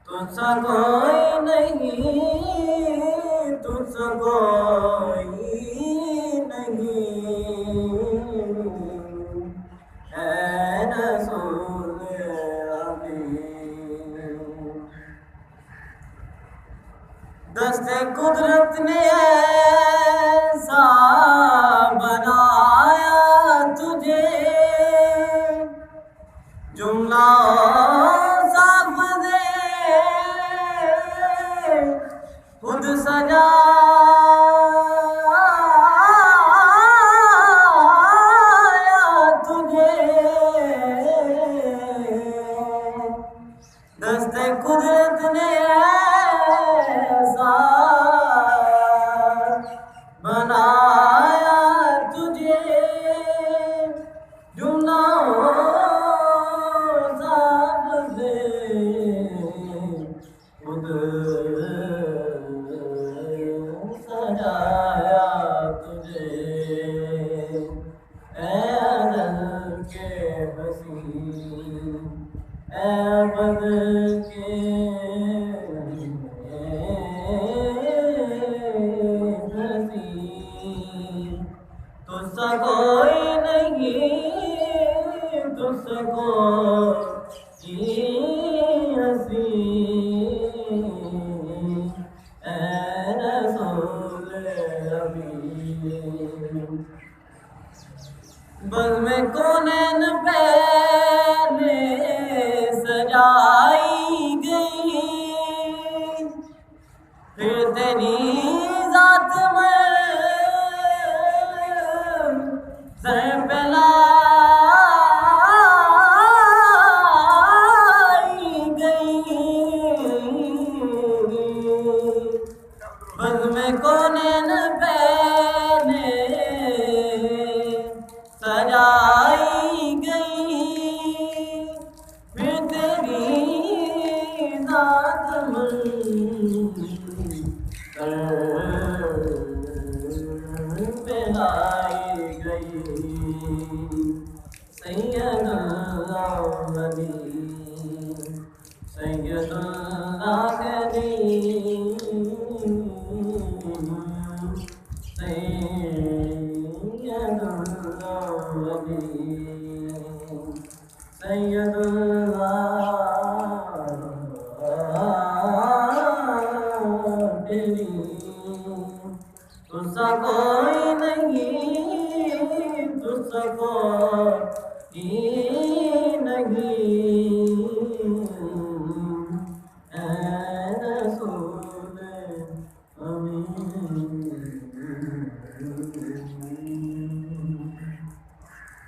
تجھ سا کوئی نہیں، تجھ سا کوئی نہیں، اے رسول امین۔ دست قدرت نے ایسا بنایا تجھے، جملہ صاف دے خود سجایا تجھے، دست قدرت نے ایسا بنایا تجھے، جملہ صاف دے خود سجایا تجھے، اے عدل کے حسین، اے بدر کے حسین، تجھ سا کوئی نہیں، تجھ سا کوئی حسین، اے رسول امین۔ بزم کونین پہلے سجائی گئی، پھر تیری ذات میں سر پہ لائی گئی، بزم کونین پہلے سجائی گئی، پھر تیری ذات میں پہ لائی گئی، سید الاولین، سید الآخرین، سید الاولین، سید الآخرین، تجھ سا کوئی نہیں، تجھ سا کوئی